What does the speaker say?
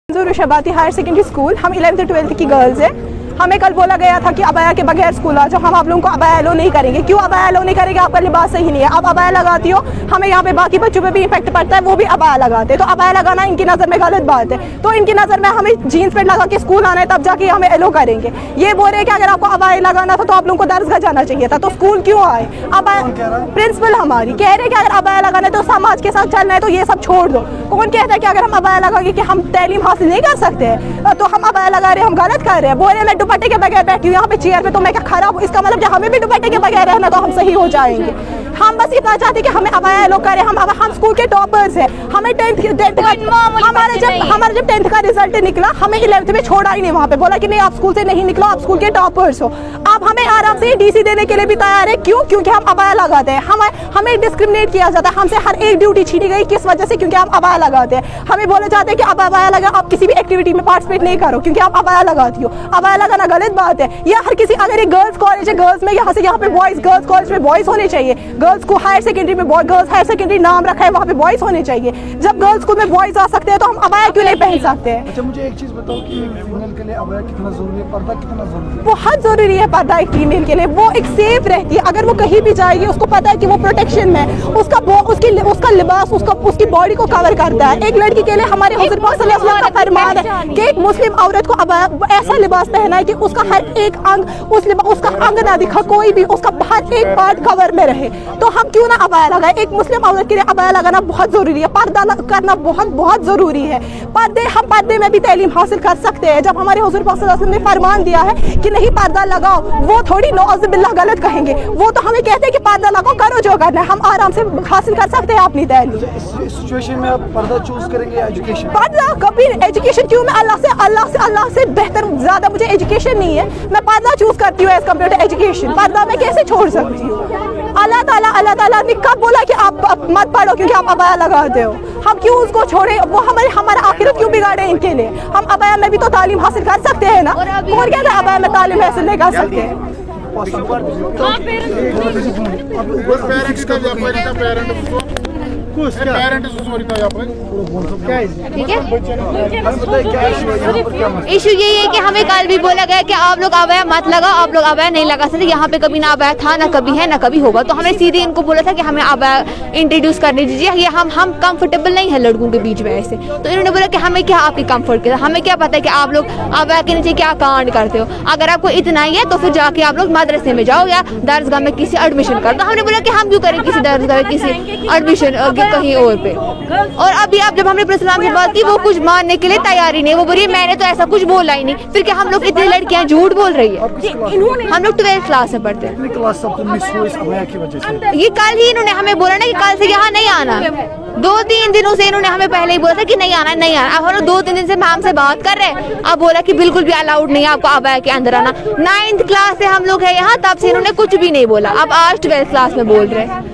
शबाती higher secondary school, हम 11th 12th की girls हैं। हमें कल बोला गया था कि अबाया के बगैर स्कूल आ जाओ, हम आप लोगों को अबाया अलो नहीं करेंगे। क्यों अबाया अलो नहीं करेंगे? आपका लिबास सही नहीं है। आप अबाया लगाती हो, हमें यहाँ पे बाकी बच्चों पे भी इफेक्ट पड़ता है, वो भी अबाया लगाते हैं। तो अबाया लगाना इनकी नज़र में गलत बात है। तो इनकी नज़र में हमें जीन्स पैंट लगा के स्कूल आना है, तब जाके हमें अलो करेंगे। ये बोल रहे हैं कि अगर आपको अबाया लगाना था तो आप लोगों को दरसगाह जाना चाहिए था, तो स्कूल क्यों आए? अबाया प्रिंसिपल हमारी कह रहे हैं कि अगर अबाया लगाना है तो समाज के साथ चलना है, तो ये सब छोड़ दो। कौन कहता है कि अगर हम अबाया लगाएंगे कि हम तालीम हासिल नहीं कर सकते हैं? तो हम अबाया लगा रहे हैं, हम गलत कर रहे हैं। बोल रहे हैं मैं दुपट्टे के बगैर बैठी हूँ यहाँ पे चेयर पे, तो मैं क्या खराब हूँ? इसका मतलब कि हमें भी दुपट्टे के बगैर रहना तो हम सही हो जाएंगे। हम बस इतना चाहते हैं कि हमें अबाया लोग करें। हम स्कूल के टॉपर्स हैं। हमें हमारा जब 10th का रिजल्ट निकला, हमें 11th में छोड़ा ही नहीं। वहाँ पे बोला कि नहीं आप स्कूल से नहीं निकलो, आप स्कूल के टॉपर्स हो। आप हमें आराम से डीसी देने के लिए भी तैयार है। क्यों? क्योंकि हम अबाया लगाते हैं। हमें डिस्क्रिमिनेट किया जाता है, हमसे हर एक ड्यूटी छीनी गई। किस वजह से? क्योंकि आप अबाया लगाते हैं। हमें बोला जाता है कि आप अबाया लगा, आप किसी भी एक्टिविटी में पार्टिसिपेट नहीं करो क्योंकि आप अबाया लगाती हो। अबाया लगाना गलत बात है। या हर किसी, अगर एक गर्ल्स कॉलेज है, गर्ल्स में यहाँ पे बॉयज, गर्ल्स कॉलेज में बॉयज होने चाहिए। गर्ल्स को हायर सेकेंडरी में गर्ल्स हायर सेकेंडरी नाम रखा है, वहाँ पे बॉयज होने चाहिए। जब गर्ल्स स्कूल में बॉयज आ सकते हैं तो हम अबाया क्यों नहीं पहन सकते हैं? अच्छा मुझे एक चीज बताओ कि फीमेल के लिए अबाया कितना जरूरी है, पर्दा कितना जरूरी है? बहुत जरूरी है पर्दा एक फीमेल के लिए। वो एक सेफ रहती है। अगर वो कहीं भी जाएगी, उसको पता है कि वो प्रोटेक्शन में, उसका लिबास उसकी बॉडी को कवर करता है। एक लड़की के लिए हमारे हुज़ूर पाक सल्लल्लाहु अलैहि वसल्लम का फरमान है कि एक मुस्लिम औरत को अबाया ऐसा लिबास पहना है कि उसका हर एक अंग, उसका अंग ना दिखा, कोई भी उसका हर एक पार्ट कवर में रहे। तो हम क्यों ना अबाया लगाए? एक मुस्लिम औरत के लिए अबाया लगाना बहुत जरूरी है। पर्दा करना बहुत बहुत जरूरी है। हम पर्दे में भी तालीम हासिल कर सकते हैं। जब हमारे हुज़ूर पाक सल्लल्लाहु अलैहि वसल्लम ने फरमान दिया है कि नहीं पर्दा लगाओ, वो थोड़ी नौज़ुबिल्लाह गलत कहेंगे। वो तो हमें कहते हैं कि पर्दा लगाओ, करो जो करना है। हम आराम से हासिल कर सकते हैं अपनी तालीम। इस सिचुएशन में आप पर्दा चूज करेंगे या एजुकेशन? पर्दा कभी एजुकेशन क्यों? मैं अल्लाह से बेहतर ज्यादा मुझे एजुकेशन नहीं है। मैं पर्दा चूज करती हूँ एज कम्पेयर टू एजुकेशन। पर्दा मैं कैसे छोड़ सकती हूँ? अल्लाह ताला ने कब बोला कि आप मत पढ़ो क्योंकि आप अबाया लगाते हो? हम क्यों उसको छोड़े? वो हमारा आखिरत क्यों बिगाड़े इनके लिए? हम अबाया में भी तो तालीम हासिल कर सकते हैं ना। कौन कहता है अबाया में तालीम हासिल नहीं कर सकते? इशू यही है कि हमें कल भी बोला गया कि आप लोग अबाया मत लगाओ, आप लोग अबाया नहीं लगा सकते। यहाँ पे कभी ना अबाया था, ना कभी है, ना कभी होगा। तो हमने सीधे इनको बोला था कि हमें अबाया इंट्रोड्यूस करने दीजिए। ये हम कंफर्टेबल नहीं है लड़कों के बीच में ऐसे। तो इन्होंने बोला कि हमें क्या आपकी कंफर्ट के, हमें क्या पता है कि आप लोग अबाया के नीचे क्या कांड करते हो। अगर आपको इतना ही है तो फिर जाके आप लोग मदरसे में जाओ या दरसगाह में किसी एडमिशन कर दो। हमने बोला कि हम क्यों करें किसी दरसगाह में किसी एडमिशन कहीं और पे। और अभी आप जब हमने प्रिंसिपल से बात की, वो कुछ मानने के लिए तैयार ही नहीं। वो बोलिए मैंने तो ऐसा कुछ बोला ही नहीं। फिर क्या हम लोग इतनी लड़कियां झूठ बोल रही है? हम लोग 12th क्लास में पढ़ते हैं। क्लास सबको मिस हुई इस अबाया की वजह से। ये कल ही इन्होंने हमें बोला ना कि कल से यहाँ नहीं आना। 2-3 दिनों से इन्होंने हमें पहले ही बोला था कि नहीं आना, नहीं आना। अब हम लोग 2-3 दिन से मैम से बात कर रहे हैं। अब बोला कि बिल्कुल भी अलाउड नहीं है आपको अबाया के अंदर आना। 9th क्लास से हम लोग है यहाँ, तब से इन्होंने कुछ भी नहीं बोला। अब आज 12th क्लास में बोल रहे हैं।